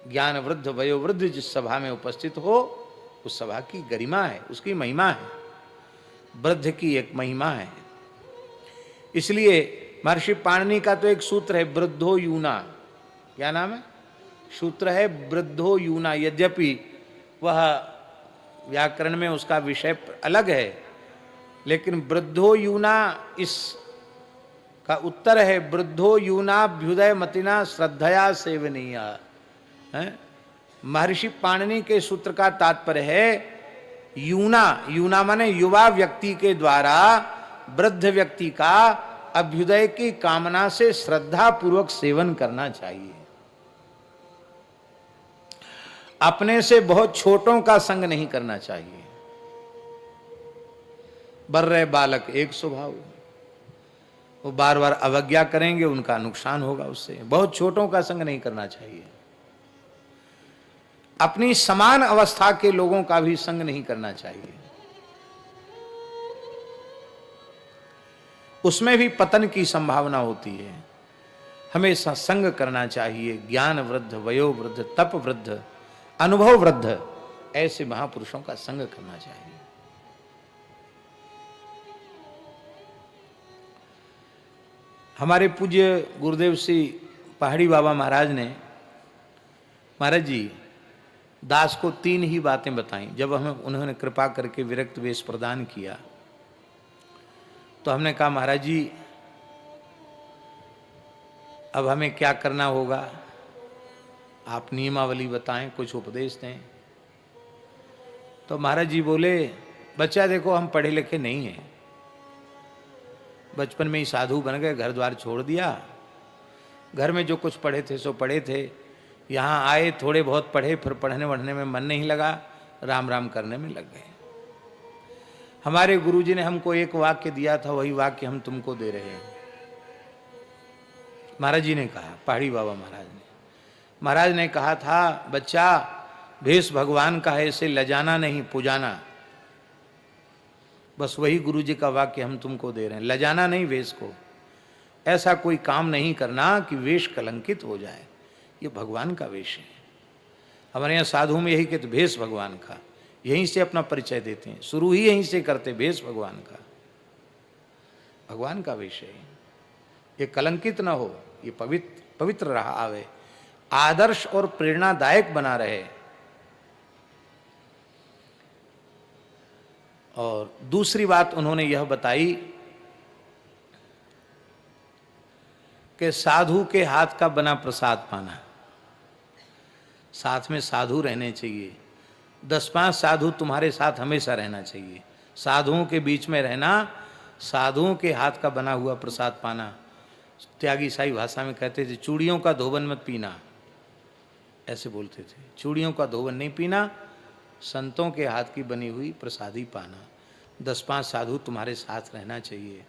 ज्ञान वृद्ध वयोवृद्ध जिस सभा में उपस्थित हो, उस सभा की गरिमा है, उसकी महिमा है, वृद्ध की एक महिमा है। इसलिए महर्षि पाणिनि का तो एक सूत्र है, वृद्धो यूना। क्या नाम है? सूत्र है वृद्धो यूना। यद्यपि वह व्याकरण में उसका विषय अलग है, लेकिन वृद्धो यूना इस का उत्तर है वृद्धो यूनाभ्युदय मतिना श्रद्धया सेवनीय है। महर्षि पाणिनि के सूत्र का तात्पर्य है यूना, यूना माने युवा व्यक्ति के द्वारा वृद्ध व्यक्ति का अभ्युदय की कामना से श्रद्धा पूर्वक सेवन करना चाहिए। अपने से बहुत छोटों का संग नहीं करना चाहिए। बर्रे बालक एक स्वभाव, वो बार बार अवज्ञा करेंगे, उनका नुकसान होगा उससे। बहुत छोटों का संग नहीं करना चाहिए। अपनी समान अवस्था के लोगों का भी संग नहीं करना चाहिए, उसमें भी पतन की संभावना होती है। हमेशा संग करना चाहिए ज्ञान वृद्ध, वयो वृद्ध, तप वृद्ध, अनुभव वृद्ध, ऐसे महापुरुषों का संग करना चाहिए। हमारे पूज्य गुरुदेव श्री पहाड़ी बाबा महाराज ने, महाराज जी, दास को 3 ही बातें बताई। जब हमें उन्होंने कृपा करके विरक्त वेश प्रदान किया तो हमने कहा महाराज जी अब हमें क्या करना होगा, आप नियमावली बताएं, कुछ उपदेश दें। तो महाराज जी बोले, बच्चा देखो हम पढ़े लिखे नहीं हैं, बचपन में ही साधु बन गए, घर द्वार छोड़ दिया, घर में जो कुछ पढ़े थे सो पढ़े थे, यहाँ आए थोड़े बहुत पढ़े, फिर पढ़ने वढ़ने में मन नहीं लगा, राम राम करने में लग गए। हमारे गुरुजी ने हमको एक वाक्य दिया था, वही वाक्य हम तुमको दे रहे हैं। महाराज जी ने कहा, पहाड़ी बाबा महाराज ने कहा था, बच्चा भेष भगवान का है, इसे लजाना नहीं पुजाना। बस वही गुरुजी का वाक्य हम तुमको दे रहे हैं, लजाना नहीं वेश को। ऐसा कोई काम नहीं करना कि वेश कलंकित हो जाए, ये भगवान का वेश है। हमारे यहाँ साधु में यही कहते, भेष भगवान का, यहीं से अपना परिचय देते हैं, शुरू ही यहीं से करते, भेष भगवान का, भगवान का वेश है। ये कलंकित ना हो, ये पवित्र रहा आवे, आदर्श और प्रेरणादायक बना रहे। और दूसरी बात उन्होंने यह बताई कि साधु के हाथ का बना प्रसाद पाना, साथ में साधु रहने चाहिए, 10-5 साधु तुम्हारे साथ हमेशा रहना चाहिए। साधुओं के बीच में रहना, साधुओं के हाथ का बना हुआ प्रसाद पाना। त्यागी साई भाषा में कहते थे, चूड़ियों का धोबन मत पीना, ऐसे बोलते थे, चूड़ियों का धोबन नहीं पीना, संतों के हाथ की बनी हुई प्रसादी पाना। 10-5 साधु तुम्हारे साथ रहना चाहिए।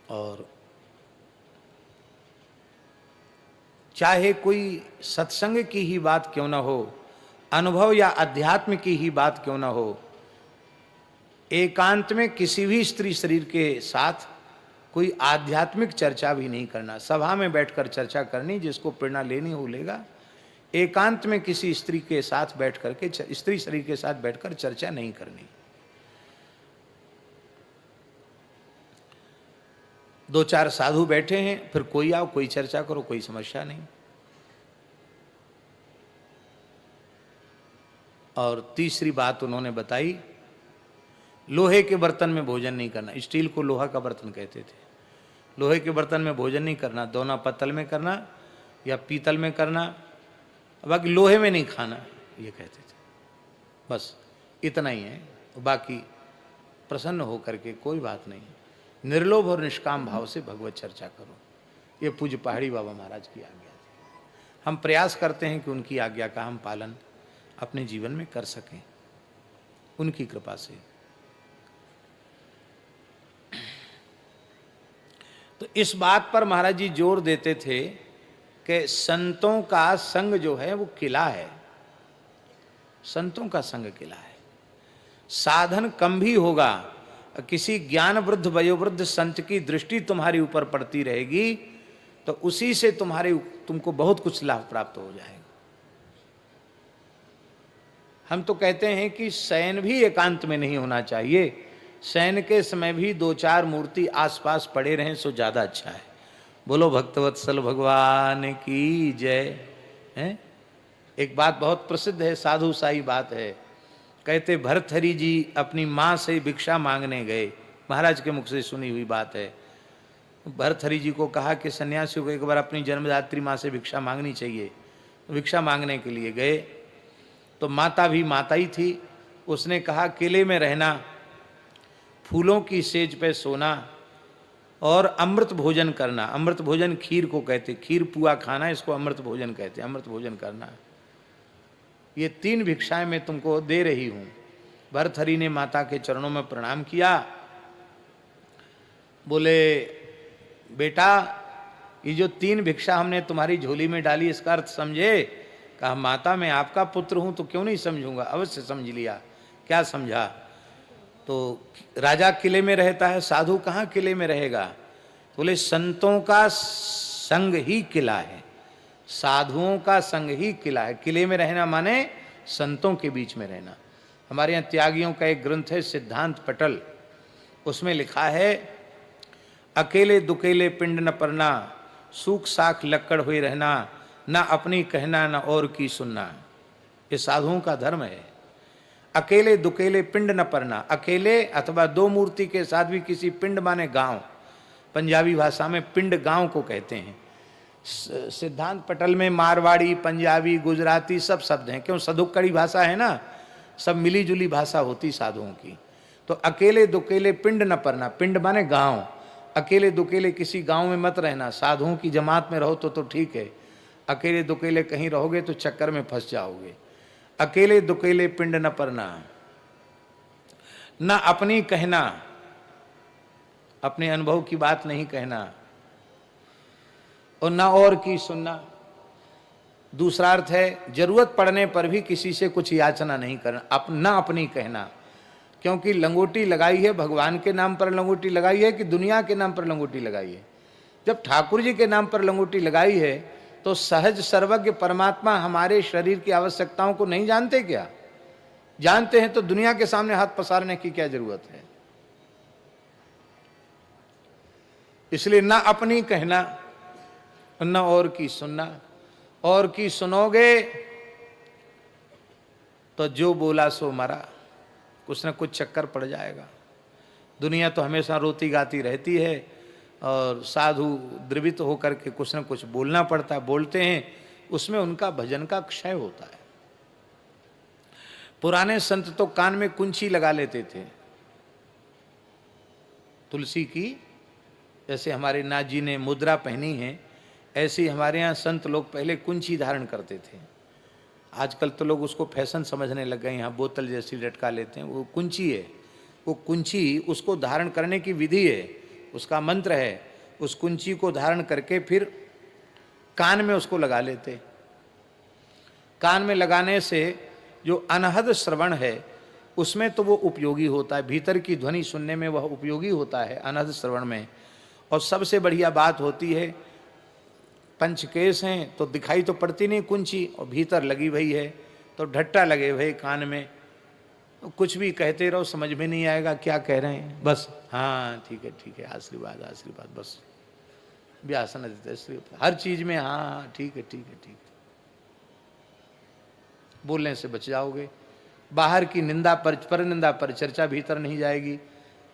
और चाहे कोई सत्संग की ही बात क्यों ना हो, अनुभव या अध्यात्म की ही बात क्यों ना हो, एकांत में किसी भी स्त्री शरीर के साथ कोई आध्यात्मिक चर्चा भी नहीं करना। सभा में बैठकर चर्चा करनी, जिसको प्रेरणा लेनी हो लेगा। एकांत में किसी स्त्री के साथ बैठ करके, स्त्री शरीर के साथ बैठकर चर्चा नहीं करनी। 2-4 साधु बैठे हैं, फिर कोई आओ, कोई चर्चा करो, कोई समस्या नहीं। और तीसरी बात उन्होंने बताई, लोहे के बर्तन में भोजन नहीं करना। स्टील को लोहा का बर्तन कहते थे। लोहे के बर्तन में भोजन नहीं करना, दोना पत्तल में करना या पीतल में करना, बाकी लोहे में नहीं खाना, ये कहते थे। बस इतना ही है, बाकी प्रसन्न होकर के कोई बात नहीं, निर्लोभ और निष्काम भाव से भगवत चर्चा करो। ये पूज्य पहाड़ी बाबा महाराज की आज्ञा थी। हम प्रयास करते हैं कि उनकी आज्ञा का हम पालन अपने जीवन में कर सकें, उनकी कृपा से। तो इस बात पर महाराज जी जोर देते थे कि संतों का संग जो है वो किला है, संतों का संग किला है। साधन कम भी होगा, किसी ज्ञान वृद्ध वयोवृद्ध संत की दृष्टि तुम्हारी ऊपर पड़ती रहेगी तो उसी से तुमको बहुत कुछ लाभ प्राप्त हो जाएगा। हम तो कहते हैं कि शयन भी एकांत में नहीं होना चाहिए, शयन के समय भी 2-4 मूर्ति आसपास पड़े रहें सो ज्यादा अच्छा है। बोलो भक्तवत्सल भगवान की जय। हैं? एक बात बहुत प्रसिद्ध है, साधु साई बात है। कहते भरथरी जी अपनी माँ से भिक्षा मांगने गए, महाराज के मुख से सुनी हुई बात है। भरथरी जी को कहा कि सन्यासी को एक बार अपनी जन्मदात्री माँ से भिक्षा मांगनी चाहिए। भिक्षा मांगने के लिए गए तो माता भी माता ही थी। उसने कहा किले में रहना, फूलों की सेज पे सोना और अमृत भोजन करना। अमृत भोजन खीर को कहते, खीर पुआ खाना, इसको अमृत भोजन कहते, अमृत भोजन करना। ये 3 भिक्षाएं मैं तुमको दे रही हूं। भरथरी ने माता के चरणों में प्रणाम किया, बोले बेटा ये जो 3 भिक्षा हमने तुम्हारी झोली में डाली इसका अर्थ समझे? कहा माता मैं आपका पुत्र हूं तो क्यों नहीं समझूंगा, अवश्य समझ लिया। क्या समझा? तो राजा किले में रहता है, साधु कहाँ किले में रहेगा? बोले संतों का संग ही किला है, साधुओं का संग ही किला है। किले में रहना माने संतों के बीच में रहना। हमारे यहाँ त्यागियों का एक ग्रंथ है सिद्धांत पटल, उसमें लिखा है अकेले दुकेले पिंड न परना, सूख साख लक्कड़ हुई रहना, ना अपनी कहना ना और की सुनना। ये साधुओं का धर्म है। अकेले दुकेले पिंड न परना, अकेले अथवा 2 मूर्ति के साथ भी किसी पिंड माने गांव, पंजाबी भाषा में पिंड गांव को कहते हैं। सिद्धांत पटल में मारवाड़ी, पंजाबी, गुजराती सब शब्द हैं, क्यों सदुक्कड़ी भाषा है ना, सब मिली जुली भाषा होती साधुओं की। तो अकेले दुकेले पिंड न परना, पिंड माने गांव, अकेले दुकेले किसी गांव में मत रहना। साधुओं की जमात में रहो तो ठीक है, अकेले दुकेले कहीं रहोगे तो चक्कर में फंस जाओगे। अकेले दुकेले पिंड न परना, न अपनी कहना, अपने अनुभव की बात नहीं कहना, और न और की सुनना। दूसरा अर्थ है जरूरत पड़ने पर भी किसी से कुछ याचना नहीं करना, न अपनी कहना। क्योंकि लंगोटी लगाई है भगवान के नाम पर लंगोटी लगाई है कि दुनिया के नाम पर लंगोटी लगाई है? जब ठाकुर जी के नाम पर लंगोटी लगाई है तो सहज सर्वज्ञ परमात्मा हमारे शरीर की आवश्यकताओं को नहीं जानते क्या? जानते हैं तो दुनिया के सामने हाथ पसारने की क्या जरूरत है? इसलिए ना अपनी कहना न और की सुनना। और की सुनोगे तो जो बोला सो मरा, कुछ न कुछ चक्कर पड़ जाएगा। दुनिया तो हमेशा रोती गाती रहती है और साधु द्रवित होकर के कुछ न कुछ बोलना पड़ता है, बोलते हैं, उसमें उनका भजन का क्षय होता है। पुराने संत तो कान में कुंची लगा लेते थे तुलसी की, जैसे हमारे नाथ जी ने मुद्रा पहनी है, ऐसे ही हमारे यहाँ संत लोग पहले कुंची धारण करते थे। आजकल तो लोग उसको फैशन समझने लग गए, यहाँ बोतल जैसी लटका लेते हैं, वो कुंची है। वो कुंची उसको धारण करने की विधि है, उसका मंत्र है। उस कुंची को धारण करके फिर कान में उसको लगा लेते। कान में लगाने से जो अनहद श्रवण है उसमें तो वो उपयोगी होता है, भीतर की ध्वनि सुनने में वह उपयोगी होता है अनहद श्रवण में। और सबसे बढ़िया बात होती है, पंचकेश हैं तो दिखाई तो पड़ती नहीं कुंची, और भीतर लगी हुई है तो ढट्टा लगे हुए कान में, तो कुछ भी कहते रहो समझ में नहीं आएगा क्या कह रहे हैं, बस हाँ ठीक है आशीर्वाद आशीर्वाद, बस व्यासन देते श्रीपाद, हर चीज में हाँ ठीक है। बोलने से बच जाओगे। बाहर की निंदा पर निंदा पर चर्चा भीतर नहीं जाएगी।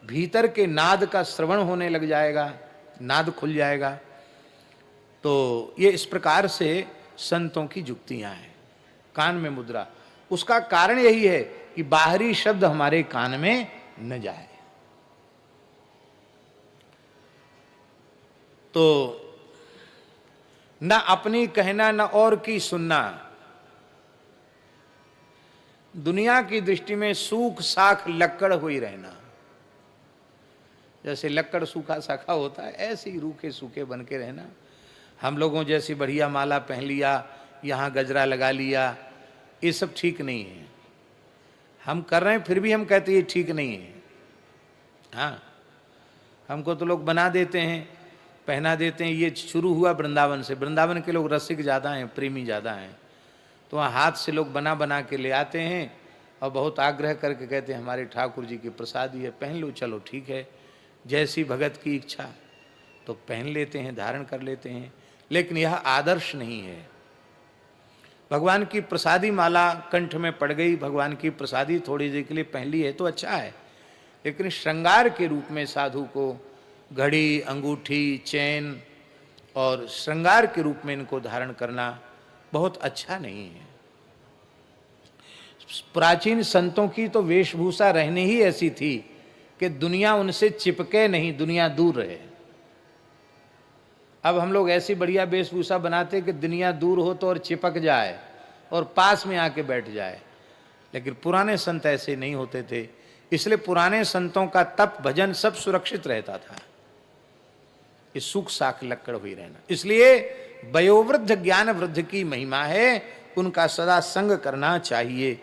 भीतर के नाद का श्रवण होने लग जाएगा, नाद खुल जाएगा। तो ये इस प्रकार से संतों की जुक्तियां हैं। कान में मुद्रा, उसका कारण यही है कि बाहरी शब्द हमारे कान में न जाए। तो न अपनी कहना न और की सुनना। दुनिया की दृष्टि में सूख साख लक्कड़ हुई रहना, जैसे लक्कड़ सूखा साखा होता है ऐसे ही रूखे सूखे बन के रहना। हम लोगों जैसी बढ़िया माला पहन लिया, यहाँ गजरा लगा लिया, ये सब ठीक नहीं है। हम कर रहे हैं फिर भी हम कहते ये ठीक नहीं है। हाँ, हमको तो लोग बना देते हैं पहना देते हैं। ये शुरू हुआ वृंदावन से। वृंदावन के लोग रसिक ज़्यादा हैं, प्रेमी ज़्यादा हैं, तो वहाँ हाथ से लोग बना बना के ले आते हैं और बहुत आग्रह करके कहते हैं हमारे ठाकुर जी की प्रसादी है, पहन लो। चलो ठीक है, जैसी भगत की इच्छा, तो पहन लेते हैं, धारण कर लेते हैं। लेकिन यह आदर्श नहीं है। भगवान की प्रसादी माला कंठ में पड़ गई, भगवान की प्रसादी थोड़ी देर के लिए पहन ली है तो अच्छा है, लेकिन श्रृंगार के रूप में साधु को घड़ी, अंगूठी, चैन और श्रृंगार के रूप में इनको धारण करना बहुत अच्छा नहीं है। प्राचीन संतों की तो वेशभूषा रहने ही ऐसी थी कि दुनिया उनसे चिपके नहीं, दुनिया दूर रहे। अब हम लोग ऐसी बढ़िया वेशभूषा बनाते कि दुनिया दूर हो तो और चिपक जाए और पास में आके बैठ जाए, लेकिन पुराने संत ऐसे नहीं होते थे। इसलिए पुराने संतों का तप, भजन सब सुरक्षित रहता था। ये सुख साख लक्कड़ हुई रहना। इसलिए वयोवृद्ध ज्ञान वृद्ध की महिमा है, उनका सदा संग करना चाहिए।